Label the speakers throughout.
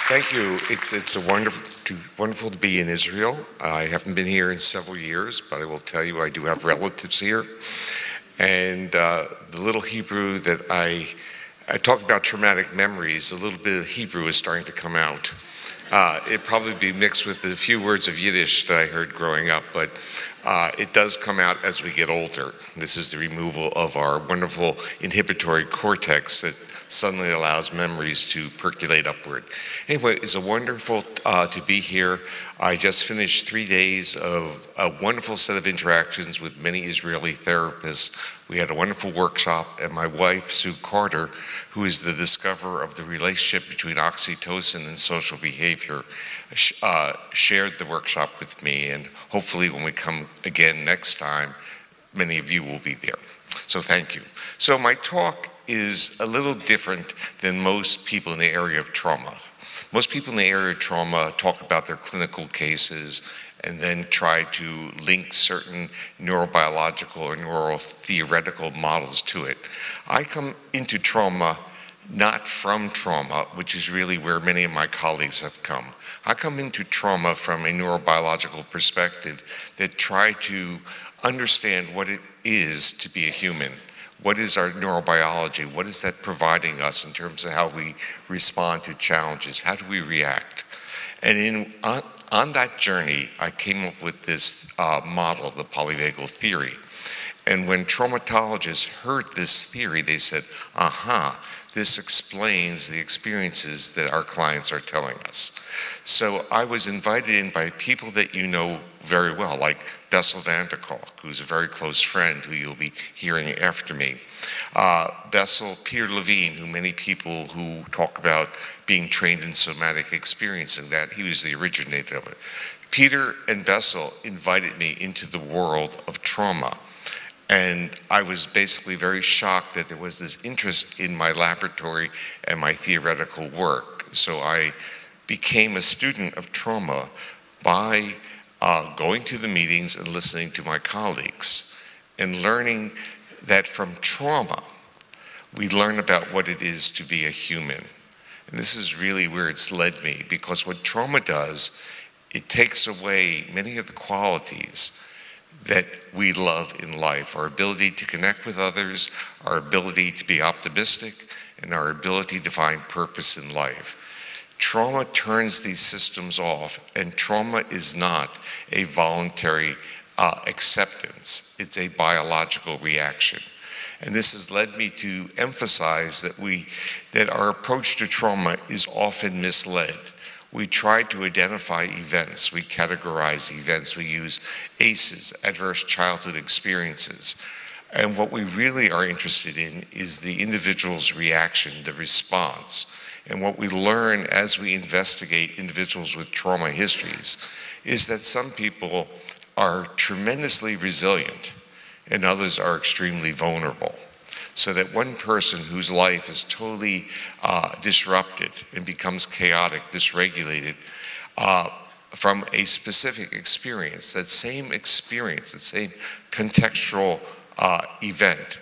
Speaker 1: Thank you. It's wonderful to be in Israel. I haven't been here in several years, but I will tell you I do have relatives here. And the little Hebrew that I talk about traumatic memories, a little bit of Hebrew is starting to come out. It'd probably be mixed with the few words of Yiddish that I heard growing up, but it does come out as we get older. This is the removal of our wonderful inhibitory cortex that suddenly allows memories to percolate upward. Anyway, it's wonderful to be here. I just finished 3 days of a wonderful set of interactions with many Israeli therapists. We had a wonderful workshop, and my wife, Sue Carter, who is the discoverer of the relationship between oxytocin and social behavior, shared the workshop with me, and hopefully when we come again next time, many of you will be there. So thank you. So my talk is a little different than most people in the area of trauma. Most people in the area of trauma talk about their clinical cases and then try to link certain neurobiological or neurotheoretical models to it. I come into trauma not from trauma, which is really where many of my colleagues have come. I come into trauma from a neurobiological perspective that try to understand what it is to be a human. What is our neurobiology? What is that providing us in terms of how we respond to challenges? How do we react? And on that journey, I came up with this model, the Polyvagal Theory. And when traumatologists heard this theory, they said, aha, this explains the experiences that our clients are telling us. So I was invited in by people that you know very well, like Bessel van der Kolk, who's a very close friend who you'll be hearing after me. Bessel, Peter Levine, who many people who talk about being trained in somatic experiencing that, he was the originator of it. Peter and Bessel invited me into the world of trauma. And I was basically very shocked that there was this interest in my laboratory and my theoretical work. So I became a student of trauma by going to the meetings and listening to my colleagues and learning that from trauma, we learn about what it is to be a human. And this is really where it's led me, because what trauma does, it takes away many of the qualities that we love in life, our ability to connect with others, our ability to be optimistic, and our ability to find purpose in life. Trauma turns these systems off, and trauma is not a voluntary acceptance. It's a biological reaction. And this has led me to emphasize that our approach to trauma is often misled. We try to identify events, we categorize events, we use ACEs, adverse childhood experiences. And what we really are interested in is the individual's reaction, the response. And what we learn as we investigate individuals with trauma histories is that some people are tremendously resilient and others are extremely vulnerable. So that one person whose life is totally disrupted and becomes chaotic, dysregulated from a specific experience, that same experience, that same contextual event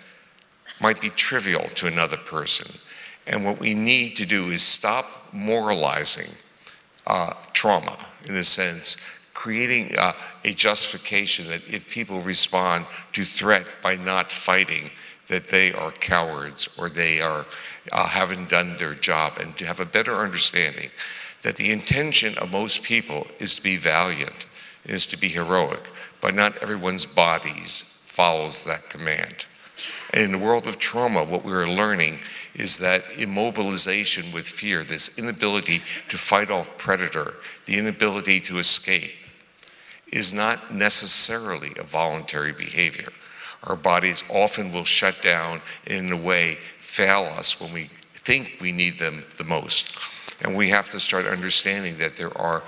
Speaker 1: might be trivial to another person. And what we need to do is stop moralizing trauma, in a sense, creating a justification that if people respond to threat by not fighting, that they are cowards or they are haven't done their job, and to have a better understanding that the intention of most people is to be valiant, is to be heroic, but not everyone's bodies follows that command. And in the world of trauma, what we're learning is that immobilization with fear, this inability to fight off predator, the inability to escape, is not necessarily a voluntary behavior. Our bodies often will shut down and in a way fail us when we think we need them the most. And we have to start understanding that there are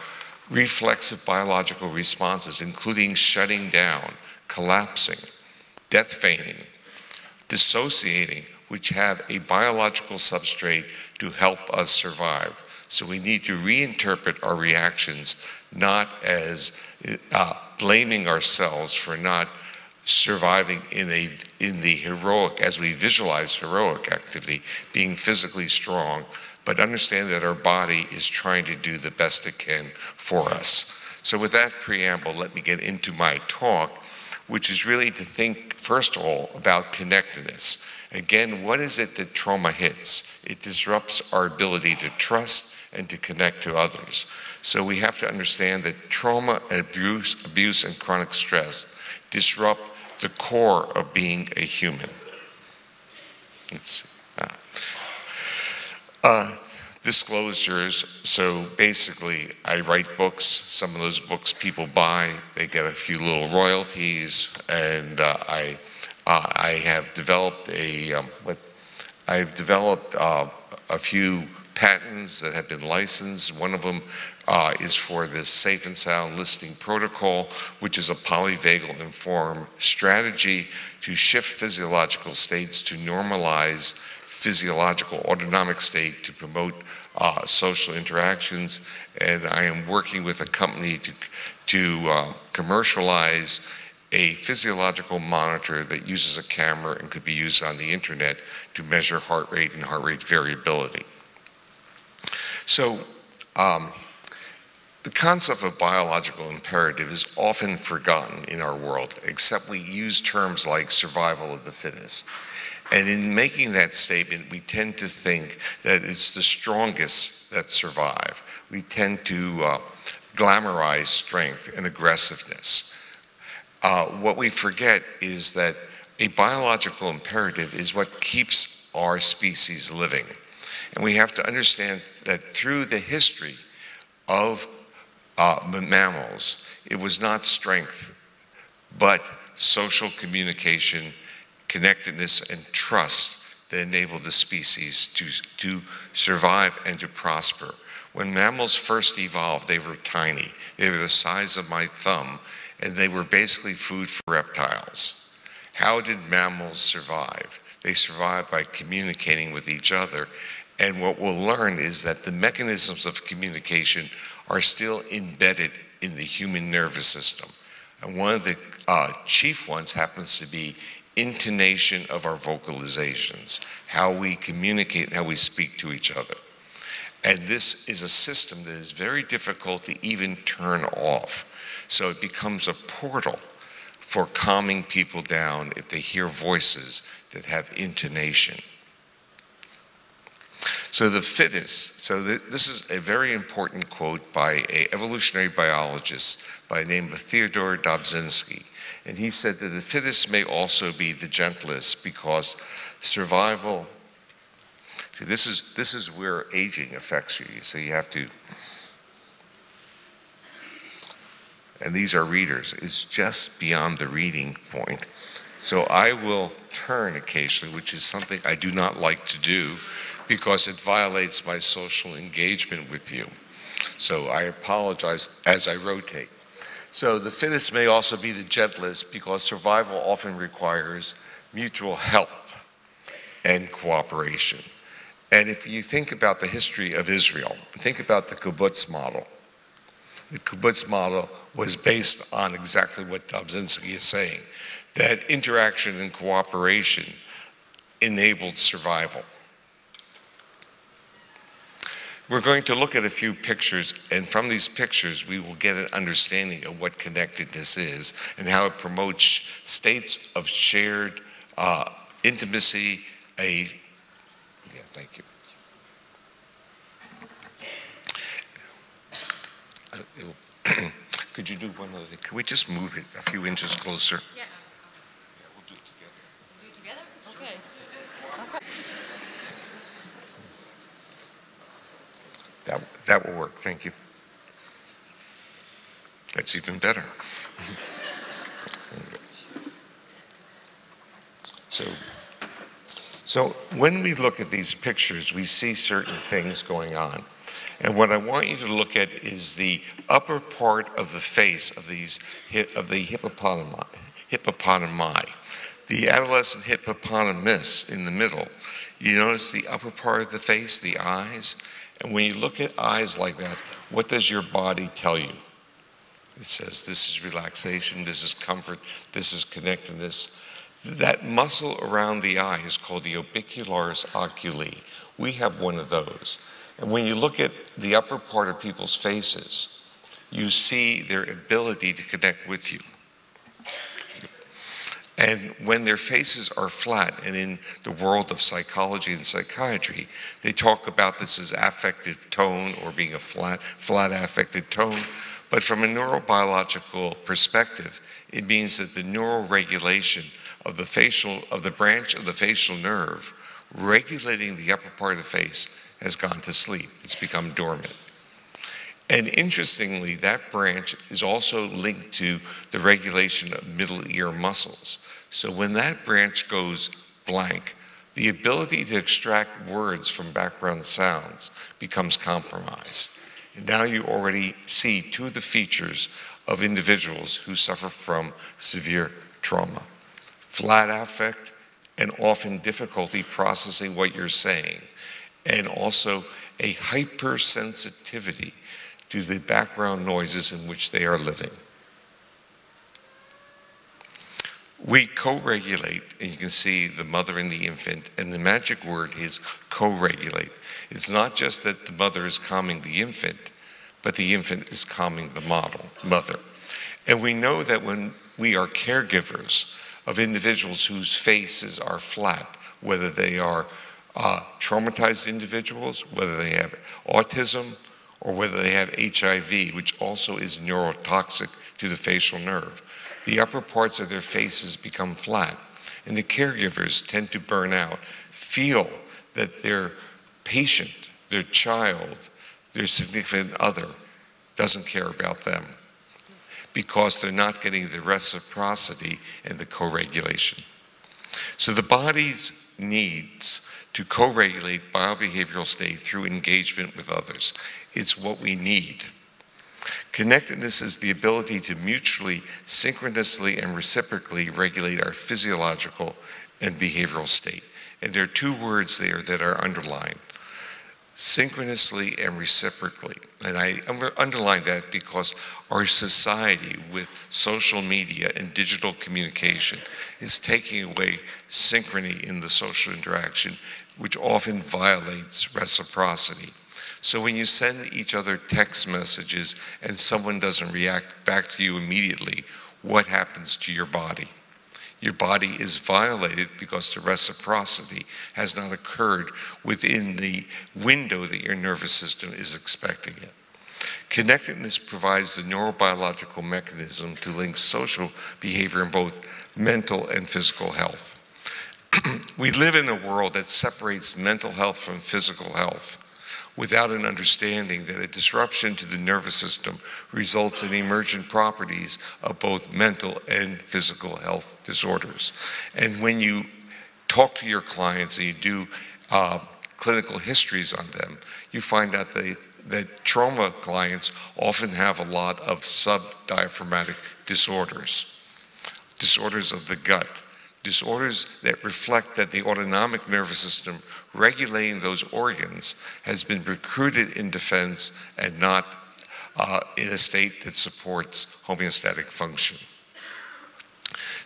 Speaker 1: reflexive biological responses, including shutting down, collapsing, death feigning, dissociating, which have a biological substrate to help us survive. So we need to reinterpret our reactions not as blaming ourselves for not surviving in the heroic, as we visualize heroic activity, being physically strong, but understand that our body is trying to do the best it can for us. So with that preamble, let me get into my talk, which is really to think, first of all, about connectedness. Again, what is it that trauma hits? It disrupts our ability to trust and to connect to others. So we have to understand that trauma, abuse, and chronic stress disrupt the core of being a human. Let's see. Disclosures, so basically I write books, some of those books people buy, they get a few little royalties, and I have developed a few patents that have been licensed. One of them is for this safe and sound listening protocol, which is a polyvagal informed strategy to shift physiological states to normalize physiological autonomic state to promote social interactions. And I am working with a company to commercialize a physiological monitor that uses a camera and could be used on the internet to measure heart rate and heart rate variability. So the concept of biological imperative is often forgotten in our world, except we use terms like survival of the fittest. And in making that statement, we tend to think that it's the strongest that survive. We tend to glamorize strength and aggressiveness. What we forget is that a biological imperative is what keeps our species living. And we have to understand that through the history of mammals, it was not strength, but social communication, connectedness, and trust that enabled the species to survive and to prosper. When mammals first evolved, they were tiny. They were the size of my thumb, and they were basically food for reptiles. How did mammals survive? They survived by communicating with each other. And what we'll learn is that the mechanisms of communication are still embedded in the human nervous system. And one of the chief ones happens to be intonation of our vocalizations, how we communicate and how we speak to each other. And this is a system that is very difficult to even turn off. So it becomes a portal for calming people down if they hear voices that have intonation. So the fittest, this is a very important quote by an evolutionary biologist by the name of Theodore Dobzhansky. And he said that the fittest may also be the gentlest because survival, see, this is where aging affects you. So you have to, and these are readers, it's just beyond the reading point. So I will turn occasionally, which is something I do not like to do because it violates my social engagement with you. So I apologize as I rotate. So the fittest may also be the gentlest because survival often requires mutual help and cooperation. And if you think about the history of Israel, think about the Kibbutz Model. The Kibbutz Model was based on exactly what Dobzhansky is saying, that interaction and cooperation enabled survival. We're going to look at a few pictures, and from these pictures we will get an understanding of what connectedness is and how it promotes states of shared intimacy. Thank you. Could you do one other thing? Could we just move it a few inches closer?
Speaker 2: Yeah.
Speaker 1: We'll do it together.
Speaker 2: Do it together? Okay. Okay.
Speaker 1: That will work, thank you. That's even better. So when we look at these pictures, we see certain things going on. And what I want you to look at is the upper part of the face of the hippopotami. The adolescent hippopotamus in the middle. You notice the upper part of the face, the eyes? And when you look at eyes like that, what does your body tell you? It says this is relaxation, this is comfort, this is connectedness. That muscle around the eye is called the Orbicularis Oculi. We have one of those. And when you look at the upper part of people's faces, you see their ability to connect with you. And when their faces are flat, and in the world of psychology and psychiatry, they talk about this as affective tone or being a flat affected tone. But from a neurobiological perspective, it means that the neural regulation of the branch of the facial nerve regulating the upper part of the face has gone to sleep. It's become dormant. And interestingly, that branch is also linked to the regulation of middle ear muscles. So when that branch goes blank, the ability to extract words from background sounds becomes compromised. And now you already see two of the features of individuals who suffer from severe trauma. Flat affect and often difficulty processing what you're saying, and also a hypersensitivity to the background noises in which they are living. We co-regulate, and you can see the mother and the infant, and the magic word is co-regulate. It's not just that the mother is calming the infant, but the infant is calming the mother. And we know that when we are caregivers of individuals whose faces are flat, whether they are traumatized individuals, whether they have autism, or whether they have HIV, which also is neurotoxic to the facial nerve, the upper parts of their faces become flat, and the caregivers tend to burn out, feel that their patient, their child, their significant other doesn't care about them because they're not getting the reciprocity and the co-regulation. So the body's needs to co-regulate biobehavioral state through engagement with others. It's what we need. Connectedness is the ability to mutually, synchronously, and reciprocally regulate our physiological and behavioral state. And there are two words there that are underlined: synchronously and reciprocally. And I underline that because our society with social media and digital communication is taking away synchrony in the social interaction, which often violates reciprocity. So when you send each other text messages and someone doesn't react back to you immediately, what happens to your body? Your body is violated because the reciprocity has not occurred within the window that your nervous system is expecting it. Connectedness provides the neurobiological mechanism to link social behavior in both mental and physical health. We live in a world that separates mental health from physical health without an understanding that a disruption to the nervous system results in emergent properties of both mental and physical health disorders. And when you talk to your clients and you do clinical histories on them, you find out that trauma clients often have a lot of subdiaphragmatic disorders, disorders of the gut, disorders that reflect that the autonomic nervous system regulating those organs has been recruited in defense and not in a state that supports homeostatic function.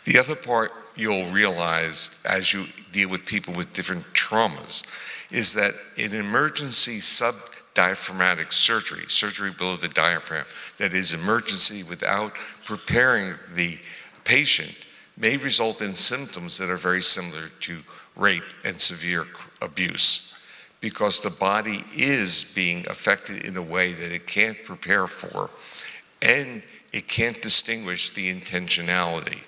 Speaker 1: The other part you'll realize as you deal with people with different traumas is that in emergency subdiaphragmatic surgery below the diaphragm, that is emergency without preparing the patient, may result in symptoms that are very similar to rape and severe abuse, because the body is being affected in a way that it can't prepare for, and it can't distinguish the intentionality.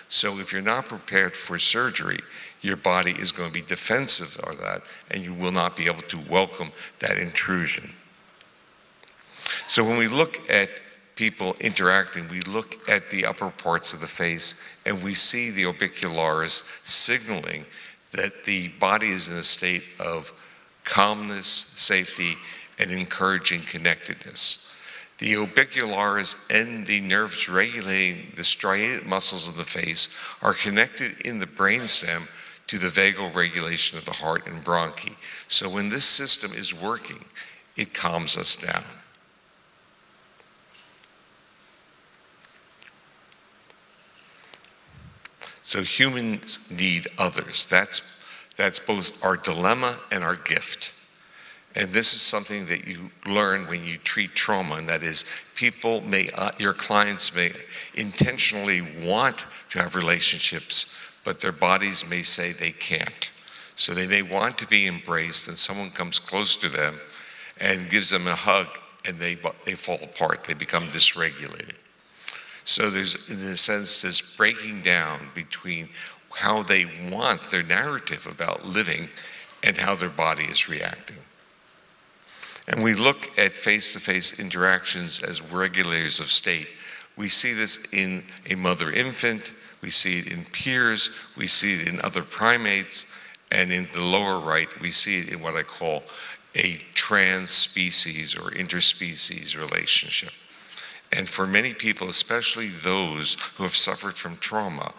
Speaker 1: So if you're not prepared for surgery, your body is going to be defensive of that, and you will not be able to welcome that intrusion. So when we look at people interacting, we look at the upper parts of the face, and we see the orbicularis signaling that the body is in a state of calmness, safety, and encouraging connectedness. The orbicularis and the nerves regulating the striated muscles of the face are connected in the brainstem to the vagal regulation of the heart and bronchi. So when this system is working, it calms us down. So humans need others. That's both our dilemma and our gift. And this is something that you learn when you treat trauma, and that is your clients may intentionally want to have relationships, but their bodies may say they can't. So they may want to be embraced, and someone comes close to them and gives them a hug, and they fall apart, they become dysregulated. So there's, in a sense, this breaking down between how they want their narrative about living and how their body is reacting. And we look at face-to-face interactions as regulators of state. We see this in a mother-infant, we see it in peers, we see it in other primates, and in the lower right, we see it in what I call a trans-species or interspecies relationship. And for many people, especially those who have suffered from trauma,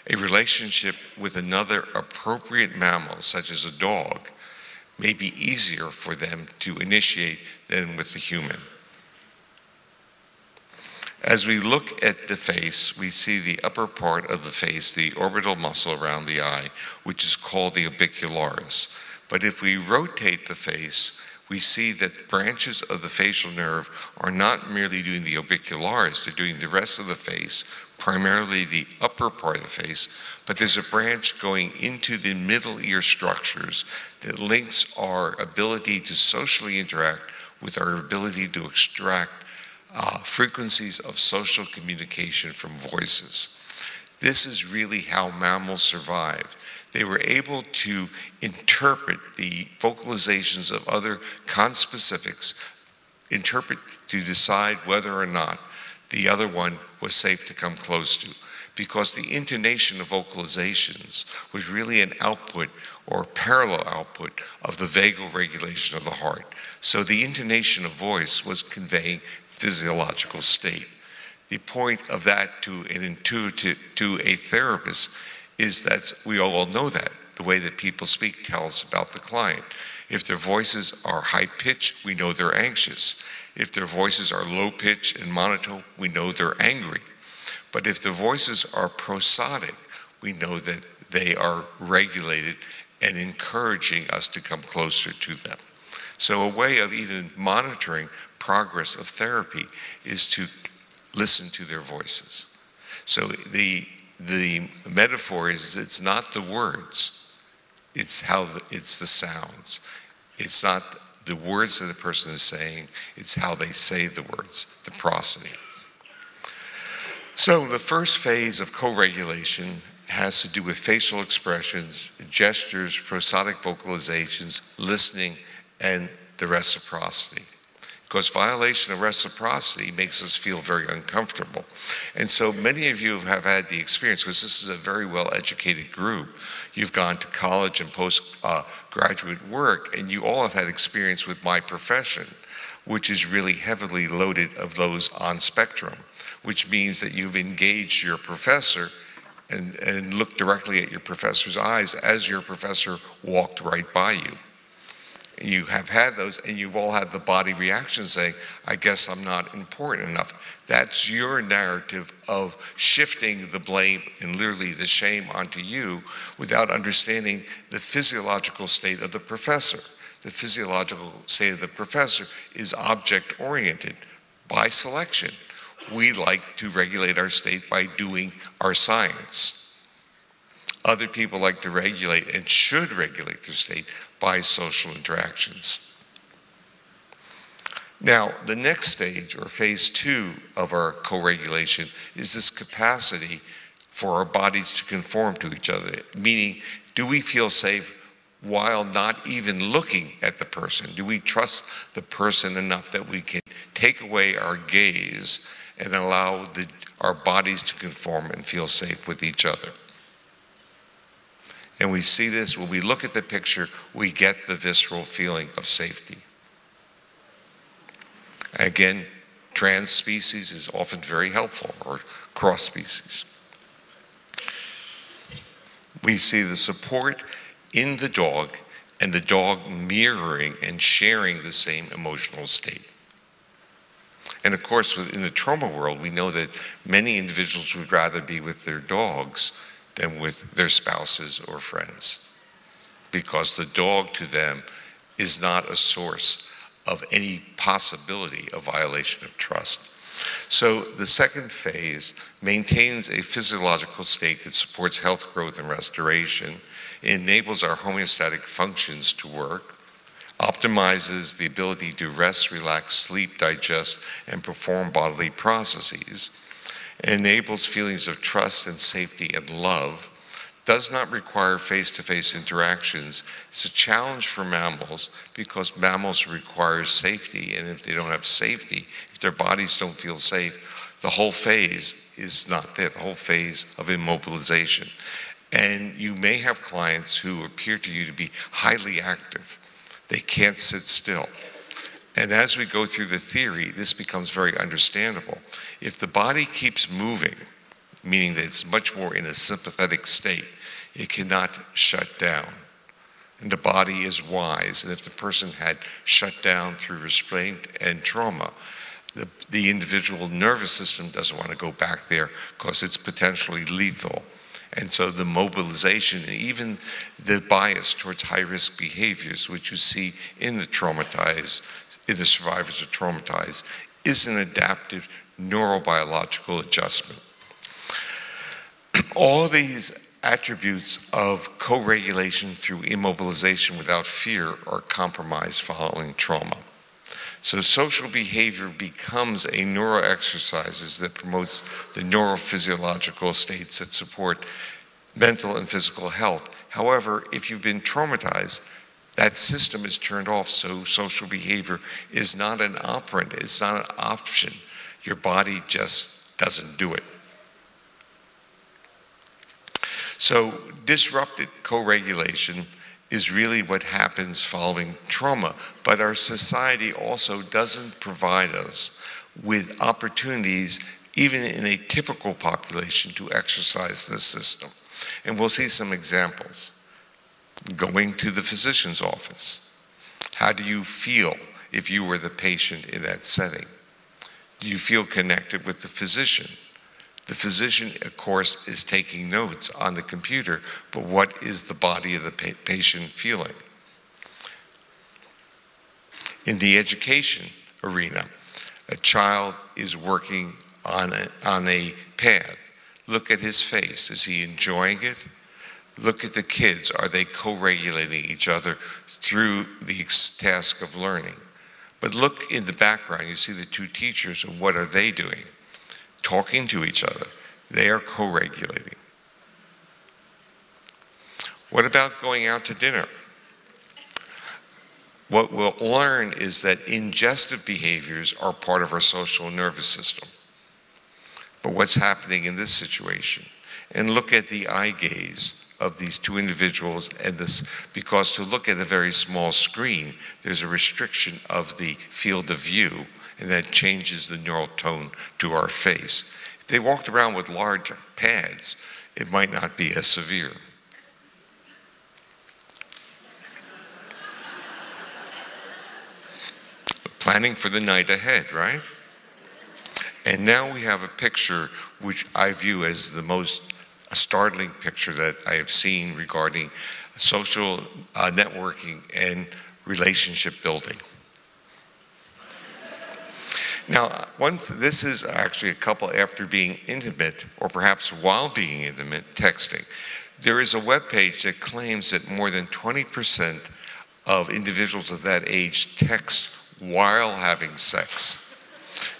Speaker 1: a relationship with another appropriate mammal, such as a dog, may be easier for them to initiate than with a human. As we look at the face, we see the upper part of the face, the orbital muscle around the eye, which is called the orbicularis. But if we rotate the face, we see that branches of the facial nerve are not merely doing the orbicularis, they're doing the rest of the face, primarily the upper part of the face, but there's a branch going into the middle ear structures that links our ability to socially interact with our ability to extract frequencies of social communication from voices. This is really how mammals survived. They were able to interpret the vocalizations of other conspecifics, interpret to decide whether or not the other one was safe to come close to, because the intonation of vocalizations was really an output or parallel output of the vagal regulation of the heart. So the intonation of voice was conveying physiological state. The point of that to a therapist is that we all know that. The way that people speak tells about the client. If their voices are high-pitched, we know they're anxious. If their voices are low-pitched and monotone, we know they're angry. But if the voices are prosodic, we know that they are regulated and encouraging us to come closer to them. So a way of even monitoring progress of therapy is to listen to their voices. So the metaphor is it's not the words, it's the sounds. It's not the words that the person is saying, it's how they say the words, the prosody. So the first phase of co-regulation has to do with facial expressions, gestures, prosodic vocalizations, listening, and the reciprocity. Because violation of reciprocity makes us feel very uncomfortable. And so many of you have had the experience, because this is a very well-educated group. You've gone to college and post-graduate work, and you all have had experience with my profession, which is really heavily loaded of those on spectrum, which means that you've engaged your professor and looked directly at your professor's eyes as your professor walked right by you. You have had those, and you've all had the body reaction saying, I guess I'm not important enough. That's your narrative of shifting the blame and literally the shame onto you without understanding the physiological state of the professor. The physiological state of the professor is object-oriented by selection. We like to regulate our state by doing our science. Other people like to regulate and should regulate their state by social interactions. Now, the next stage, or phase 2 of our co-regulation, is this capacity for our bodies to conform to each other. Meaning, do we feel safe while not even looking at the person? Do we trust the person enough that we can take away our gaze and allow our bodies to conform and feel safe with each other? And we see this, when we look at the picture, we get the visceral feeling of safety. Again, trans species is often very helpful, or cross species. We see the support in the dog, and the dog mirroring and sharing the same emotional state. And of course, in the trauma world, we know that many individuals would rather be with their dogs than with their spouses or friends, because the dog to them is not a source of any possibility of violation of trust. So the second phase maintains a physiological state that supports health, growth, and restoration. It enables our homeostatic functions to work, optimizes the ability to rest, relax, sleep, digest, and perform bodily processes, enables feelings of trust and safety and love, does not require face-to-face interactions. It's a challenge for mammals because mammals require safety, and if they don't have safety, if their bodies don't feel safe, the whole phase is not there, the whole phase of immobilization. And you may have clients who appear to you to be highly active. They can't sit still. And as we go through the theory, this becomes very understandable. If the body keeps moving, meaning that it's much more in a sympathetic state, it cannot shut down. And the body is wise. And if the person had shut down through restraint and trauma, the individual nervous system doesn't want to go back there because it's potentially lethal. And so the mobilization and even the bias towards high-risk behaviors, which you see in the traumatized, in the survivors of traumatized, is an adaptive neurobiological adjustment. All these attributes of co-regulation through immobilization without fear are compromised following trauma. So social behavior becomes a neuro-exercises that promotes the neurophysiological states that support mental and physical health. However, if you've been traumatized, that system is turned off, so social behavior is not an operant, it's not an option. Your body just doesn't do it. So disrupted co-regulation is really what happens following trauma, but our society also doesn't provide us with opportunities, even in a typical population, to exercise this system. And we'll see some examples. Going to the physician's office. How do you feel if you were the patient in that setting? Do you feel connected with the physician? The physician, of course, is taking notes on the computer, but what is the body of the patient feeling? In the education arena, a child is working on a pad. Look at his face. Is he enjoying it? Look at the kids. Are they co-regulating each other through the task of learning? But look in the background. You see the two teachers, and what are they doing? Talking to each other. They are co-regulating. What about going out to dinner? What we'll learn is that ingestive behaviors are part of our social nervous system. But what's happening in this situation? And look at the eye gaze of these two individuals, and this, because to look at a very small screen, there's a restriction of the field of view, and that changes the neural tone to our face. If they walked around with large pads, it might not be as severe. Planning for the night ahead, right? And now we have a picture which I view as the most startling picture that I have seen regarding social networking and relationship building. Now, this is actually a couple after being intimate, or perhaps while being intimate, texting. There is a web page that claims that more than 20% of individuals of that age text while having sex.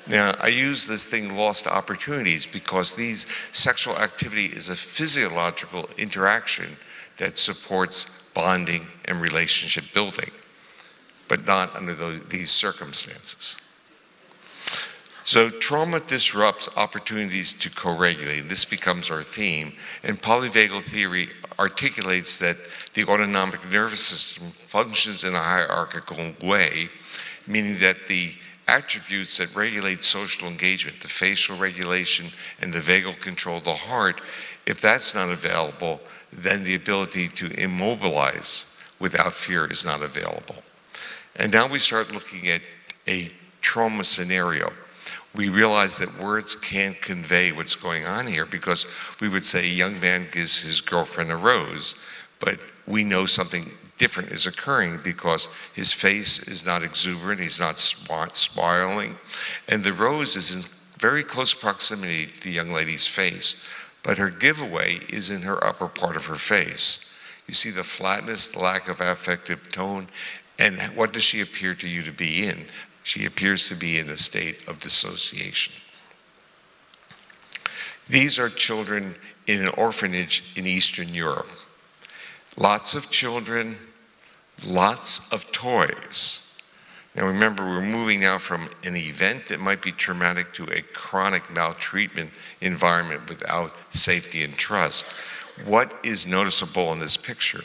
Speaker 1: Now, I use this thing lost opportunities because these sexual activity is a physiological interaction that supports bonding and relationship building, but not under these circumstances. So trauma disrupts opportunities to co-regulate. This becomes our theme. And polyvagal theory articulates that the autonomic nervous system functions in a hierarchical way, meaning that the attributes that regulate social engagement, the facial regulation and the vagal control of the heart, if that's not available, then the ability to immobilize without fear is not available. And now we start looking at a trauma scenario. We realize that words can't convey what's going on here, because we would say a young man gives his girlfriend a rose, but we know something different is occurring because his face is not exuberant, he's not smiling, and the rose is in very close proximity to the young lady's face, but her giveaway is in her upper part of her face. You see the flatness, the lack of affective tone, and what does she appear to you to be in? She appears to be in a state of dissociation. These are children in an orphanage in Eastern Europe. Lots of children, lots of toys. Now remember, we're moving now from an event that might be traumatic to a chronic maltreatment environment without safety and trust. What is noticeable in this picture?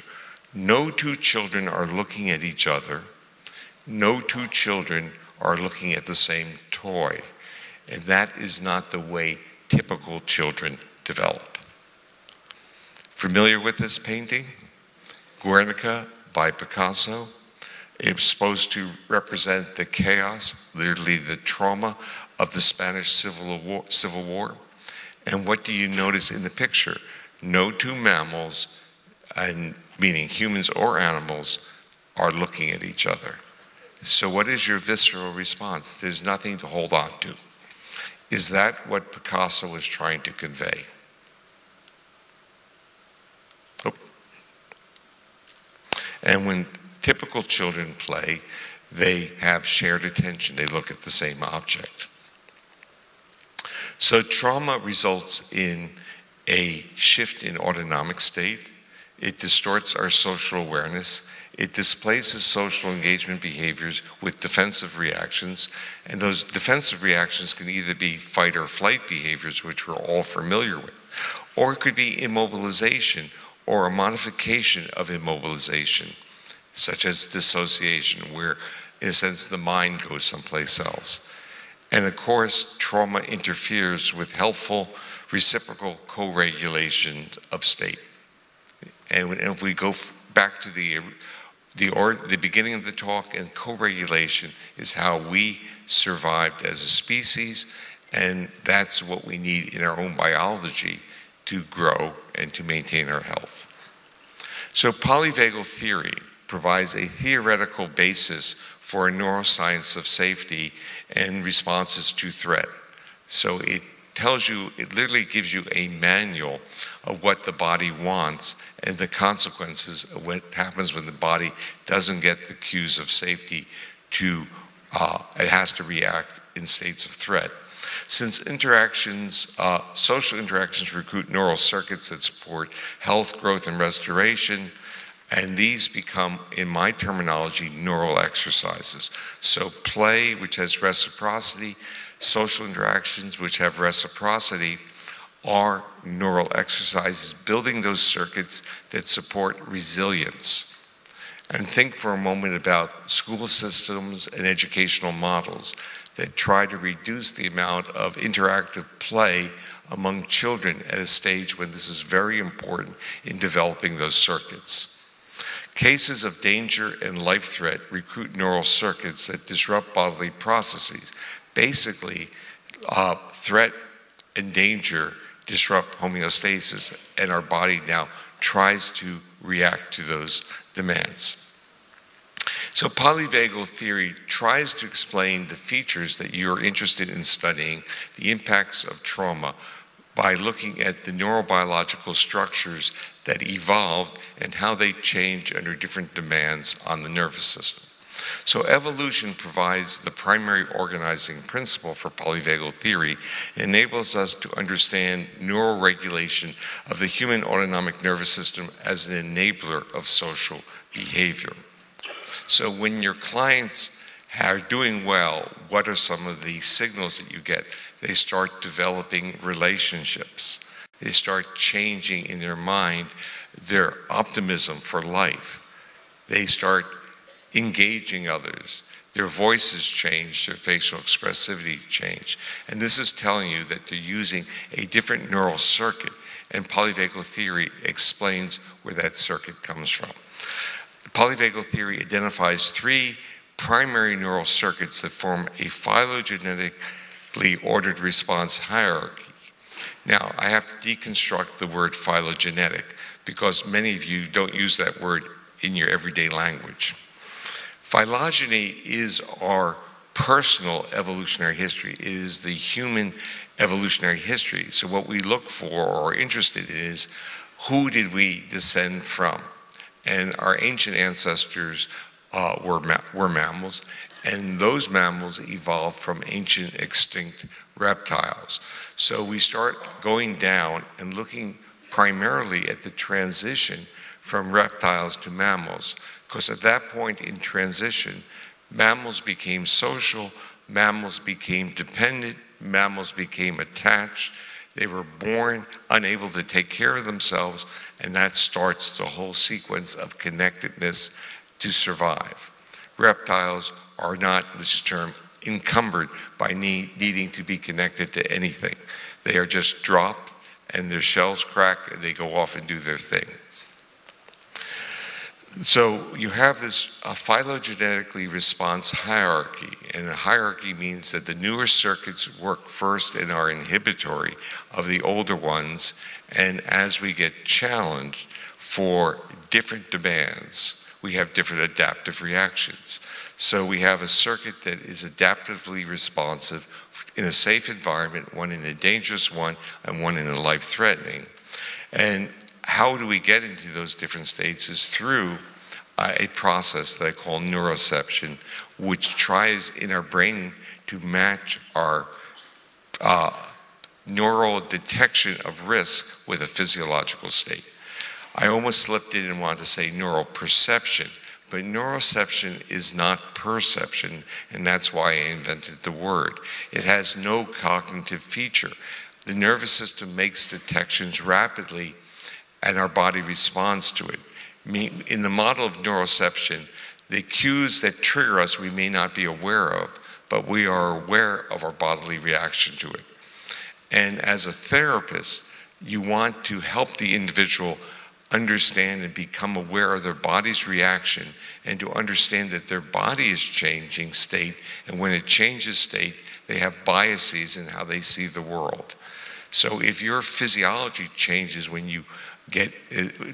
Speaker 1: No two children are looking at each other. No two children are looking at the same toy. And that is not the way typical children develop. Familiar with this painting? Guernica by Picasso. It's supposed to represent the chaos, literally the trauma of the Spanish Civil War. And what do you notice in the picture? No two mammals, and meaning humans or animals, are looking at each other. So what is your visceral response? There's nothing to hold on to. Is that what Picasso was trying to convey? Oh. And when typical children play, they have shared attention. They look at the same object. So trauma results in a shift in autonomic state. It distorts our social awareness. It displaces social engagement behaviors with defensive reactions. And those defensive reactions can either be fight or flight behaviors, which we're all familiar with, or it could be immobilization or a modification of immobilization, such as dissociation, where, in a sense, the mind goes someplace else. And of course, trauma interferes with helpful reciprocal co-regulation of state. And if we go back to the beginning of the talk, and co-regulation is how we survived as a species, and that's what we need in our own biology to grow and to maintain our health. So polyvagal theory provides a theoretical basis for a neuroscience of safety and responses to threat. So it tells you, it literally gives you a manual of what the body wants and the consequences of what happens when the body doesn't get the cues of safety to, it has to react in states of threat. Since interactions, social interactions recruit neural circuits that support health, growth, and restoration, and these become, in my terminology, neural exercises. So play, which has reciprocity, social interactions, which have reciprocity, are neural exercises, building those circuits that support resilience. And think for a moment about school systems and educational models that try to reduce the amount of interactive play among children at a stage when this is very important in developing those circuits. Cases of danger and life threat recruit neural circuits that disrupt bodily processes. Basically, threat and danger disrupt homeostasis, and our body now tries to react to those demands. So polyvagal theory tries to explain the features that you're interested in studying, the impacts of trauma, by looking at the neurobiological structures that evolved and how they change under different demands on the nervous system. So evolution provides the primary organizing principle for polyvagal theory. It enables us to understand neuroregulation of the human autonomic nervous system as an enabler of social behavior. So when your clients are doing well, what are some of the signals that you get? They start developing relationships. They start changing in their mind their optimism for life. They start engaging others. Their voices change, their facial expressivity change. And this is telling you that they're using a different neural circuit, and polyvagal theory explains where that circuit comes from. The polyvagal theory identifies three primary neural circuits that form a phylogenetically ordered response hierarchy. Now, I have to deconstruct the word phylogenetic because many of you don't use that word in your everyday language. Phylogeny is our personal evolutionary history. It is the human evolutionary history. So what we look for or are interested in is, who did we descend from? And our ancient ancestors were mammals, and those mammals evolved from ancient extinct reptiles. So we start going down and looking primarily at the transition from reptiles to mammals, because at that point in transition, mammals became social, mammals became dependent, mammals became attached. They were born unable to take care of themselves, and that starts the whole sequence of connectedness to survive. Reptiles are not, this term, encumbered by needing to be connected to anything. They are just dropped, and their shells crack, and they go off and do their thing. So you have this phylogenetically response hierarchy, and a hierarchy means that the newer circuits work first and are inhibitory of the older ones, and as we get challenged for different demands, we have different adaptive reactions. So we have a circuit that is adaptively responsive in a safe environment, one in a dangerous one, and one in a life-threatening. And how do we get into those different states is through a process that I call Neuro Reception, which tries in our brain to match our neural detection of risk with a physiological state. I almost slipped in and wanted to say neural perception, but neuroception is not perception, and that's why I invented the word. It has no cognitive feature. The nervous system makes detections rapidly, and our body responds to it. In the model of neuroception, the cues that trigger us we may not be aware of, but we are aware of our bodily reaction to it. And as a therapist, you want to help the individual understand and become aware of their body's reaction, and to understand that their body is changing state, and when it changes state, they have biases in how they see the world. So if your physiology changes when you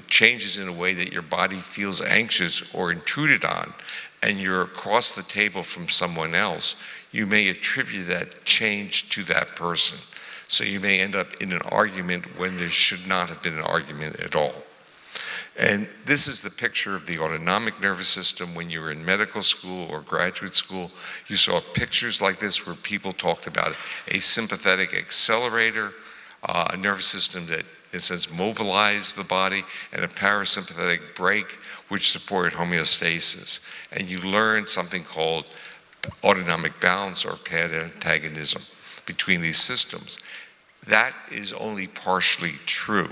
Speaker 1: changes in a way that your body feels anxious or intruded on, and you're across the table from someone else, you may attribute that change to that person. So you may end up in an argument when there should not have been an argument at all. And this is the picture of the autonomic nervous system. When you were in medical school or graduate school, you saw pictures like this where people talked about a sympathetic accelerator, a nervous system that, in a sense, mobilized the body, and a parasympathetic brake, which supported homeostasis. And you learned something called autonomic balance or paired antagonism between these systems. That is only partially true.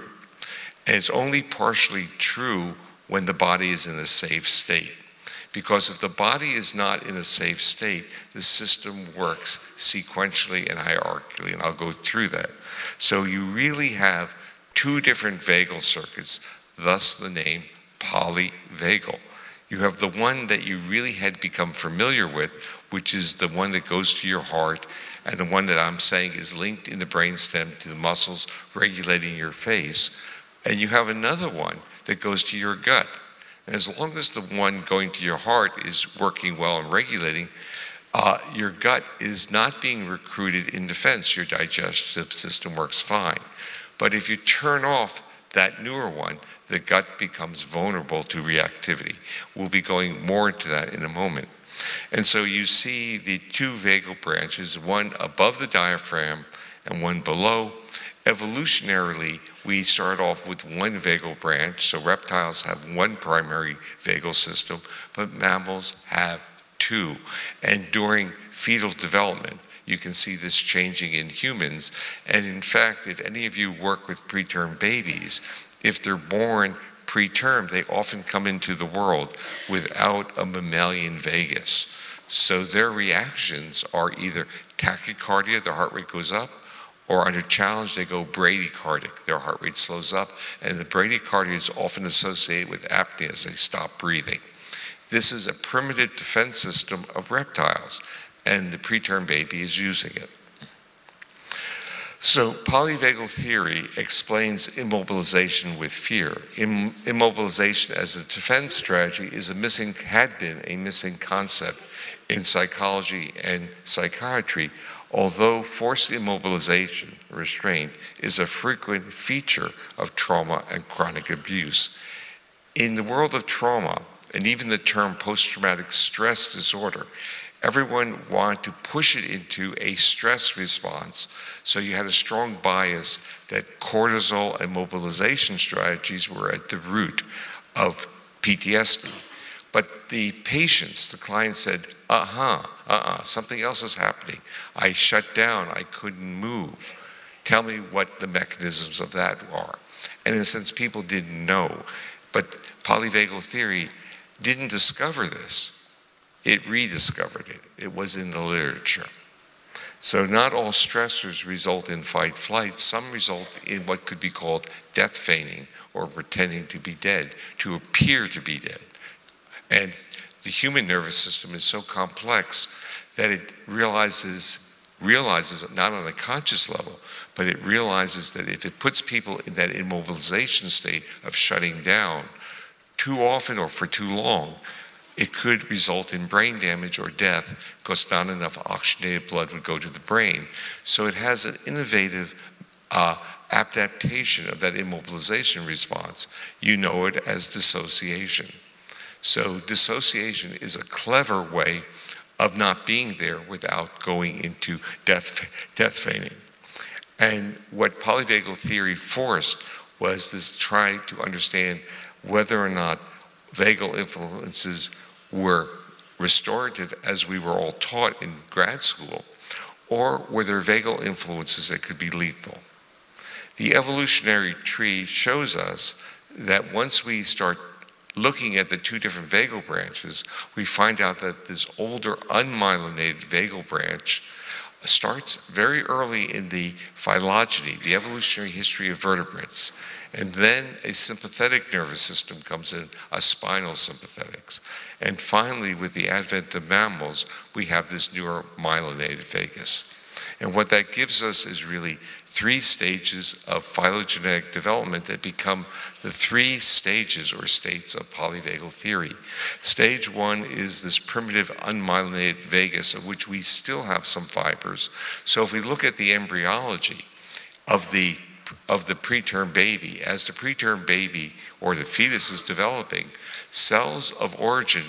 Speaker 1: And it's only partially true when the body is in a safe state. Because if the body is not in a safe state, the system works sequentially and hierarchically, and I'll go through that. So you really have two different vagal circuits, thus the name polyvagal. You have the one that you really had become familiar with, which is the one that goes to your heart, and the one that I'm saying is linked in the brainstem to the muscles regulating your face. And you have another one that goes to your gut. And as long as the one going to your heart is working well and regulating, your gut is not being recruited in defense. Your digestive system works fine. But if you turn off that newer one, the gut becomes vulnerable to reactivity. We'll be going more into that in a moment. And so you see the two vagal branches, one above the diaphragm and one below. Evolutionarily, we start off with one vagal branch, so reptiles have one primary vagal system, but mammals have two. And during fetal development, you can see this changing in humans. And in fact, if any of you work with preterm babies, if they're born preterm, they often come into the world without a mammalian vagus. So their reactions are either tachycardia, their heart rate goes up, or under challenge, they go bradycardic, their heart rate slows up, and the bradycardia is often associated with apnea as they stop breathing. This is a primitive defense system of reptiles, and the preterm baby is using it. So polyvagal theory explains immobilization with fear. Immobilization as a defense strategy had been a missing concept in psychology and psychiatry, although forced immobilization, restraint, is a frequent feature of trauma and chronic abuse. In the world of trauma, and even the term post-traumatic stress disorder, everyone wanted to push it into a stress response. So you had a strong bias that cortisol and mobilization strategies were at the root of PTSD. But the patients, the clients said, something else is happening. I shut down, I couldn't move. Tell me what the mechanisms of that are. And in a sense, people didn't know. But polyvagal theory didn't discover this. It rediscovered it. It was in the literature. So not all stressors result in fight-flight. Some result in what could be called death feigning, or pretending to be dead, to appear to be dead. And the human nervous system is so complex that it realizes not on a conscious level, but it realizes that if it puts people in that immobilization state of shutting down too often or for too long, it could result in brain damage or death because not enough oxygenated blood would go to the brain. So it has an innovative adaptation of that immobilization response. You know it as dissociation. So dissociation is a clever way of not being there without going into death feigning. And what polyvagal theory forced was this try to understand whether or not vagal influences were restorative, as we were all taught in grad school, or were there vagal influences that could be lethal. The evolutionary tree shows us that once we start looking at the two different vagal branches, we find out that this older unmyelinated vagal branch starts very early in the phylogeny, the evolutionary history of vertebrates. And then a sympathetic nervous system comes in, a spinal sympathetics. And finally, with the advent of mammals, we have this neuromyelinated vagus. And what that gives us is really 3 stages of phylogenetic development that become the 3 stages or states of polyvagal theory. Stage 1 is this primitive unmyelinated vagus, of which we still have some fibers. So if we look at the embryology of the preterm baby, as the preterm baby or the fetus is developing, cells of origin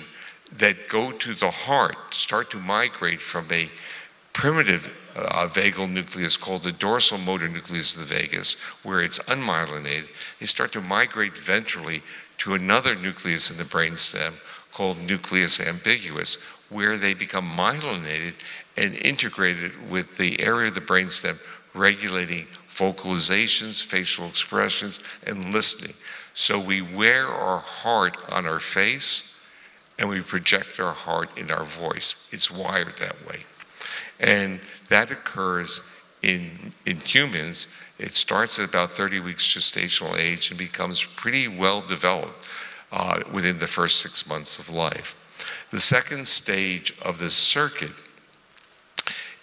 Speaker 1: that go to the heart start to migrate from a primitive vagal nucleus called the dorsal motor nucleus of the vagus, where it's unmyelinated. They start to migrate ventrally to another nucleus in the brainstem called nucleus ambiguus, where they become myelinated and integrated with the area of the brainstem regulating vocalizations, facial expressions, and listening. So we wear our heart on our face and we project our heart in our voice. It's wired that way. And that occurs in humans. It starts at about 30 weeks gestational age and becomes pretty well developed within the first 6 months of life. The second stage of this circuit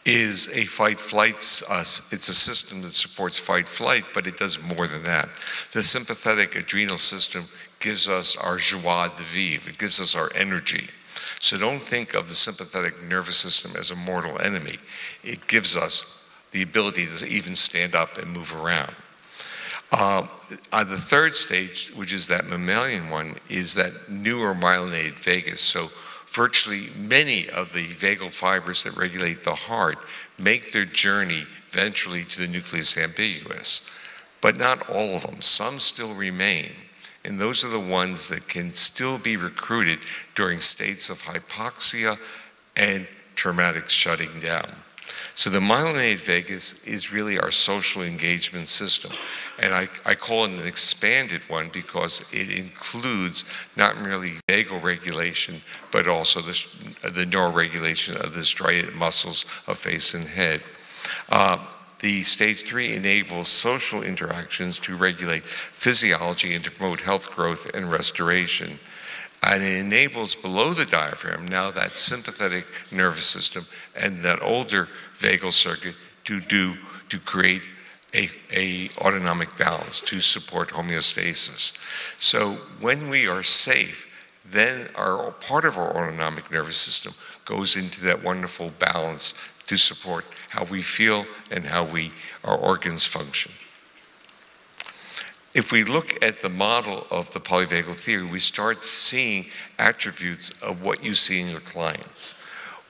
Speaker 1: is a fight-flight. It's a system that supports fight-flight, but it does more than that. The sympathetic adrenal system gives us our joie de vivre. It gives us our energy. So don't think of the sympathetic nervous system as a mortal enemy. It gives us the ability to even stand up and move around. The third stage, which is that mammalian one, is that neuromyelinated vagus. So virtually many of the vagal fibers that regulate the heart make their journey ventrally to the nucleus ambiguus, but not all of them. Some still remain. And those are the ones that can still be recruited during states of hypoxia and traumatic shutting down. So the myelinated vagus is really our social engagement system. And I call it an expanded one because it includes not merely vagal regulation, but also the neuroregulation of the striated muscles of face and head. The stage 3 enables social interactions to regulate physiology and to promote health growth and restoration. And it enables below the diaphragm now that sympathetic nervous system and that older vagal circuit to create a autonomic balance, to support homeostasis. So when we are safe, then part of our autonomic nervous system goes into that wonderful balance to support how we feel and how our organs function. If we look at the model of the polyvagal theory, we start seeing attributes of what you see in your clients.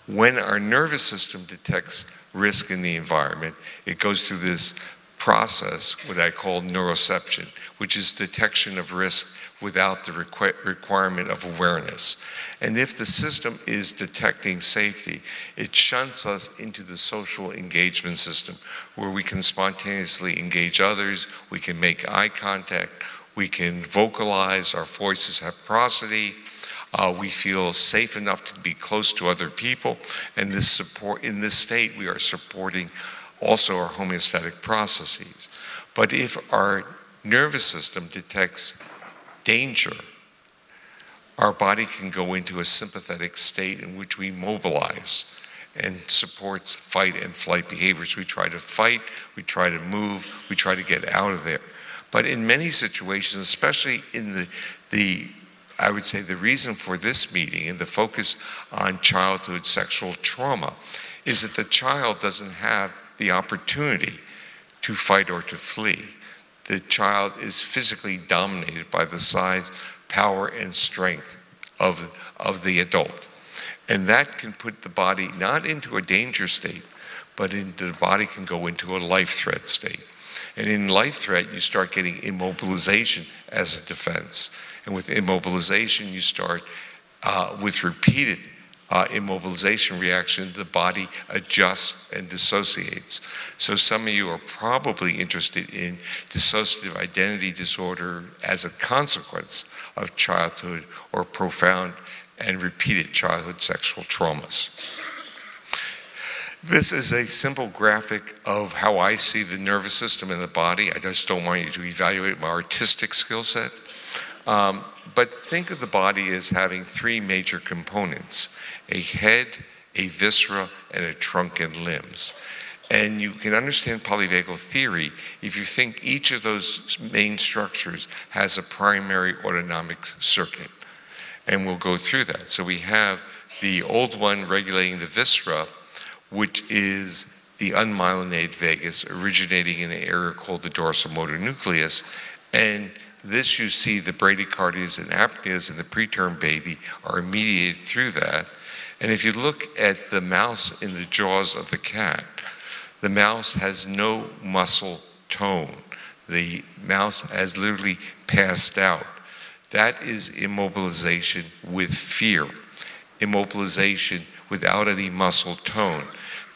Speaker 1: When our nervous system detects risk in the environment, it goes through this process, what I call neuroception, which is detection of risk without the requirement of awareness. And if the system is detecting safety, it shunts us into the social engagement system, where we can spontaneously engage others, we can make eye contact, we can vocalize, our voices have prosody, we feel safe enough to be close to other people, and in this state we are supporting also our homeostatic processes. But if our nervous system detects danger, our body can go into a sympathetic state in which we mobilize and supports fight and flight behaviors. We try to fight, we try to move, we try to get out of there. But in many situations, especially in I would say the reason for this meeting and the focus on childhood sexual trauma is that the child doesn't have the opportunity to fight or to flee. The child is physically dominated by the size, power, and strength of the adult. And that can put the body not into a danger state, but the body can go into a life threat state. And in life threat, you start getting immobilization as a defense. And with immobilization, you start with repeated immobilization reaction, the body adjusts and dissociates. So some of you are probably interested in dissociative identity disorder as a consequence of childhood or profound and repeated childhood sexual traumas. This is a simple graphic of how I see the nervous system in the body. I just don't want you to evaluate my artistic skill set. But think of the body as having three major components: a head, a viscera, and a trunk and limbs. And you can understand polyvagal theory if you think each of those main structures has a primary autonomic circuit. And we'll go through that. So we have the old one regulating the viscera, which is the unmyelinated vagus originating in an area called the dorsal motor nucleus. And this, you see, the bradycardias and apneas in the preterm baby are mediated through that. And if you look at the mouse in the jaws of the cat, the mouse has no muscle tone. The mouse has literally passed out. That is immobilization with fear, immobilization without any muscle tone.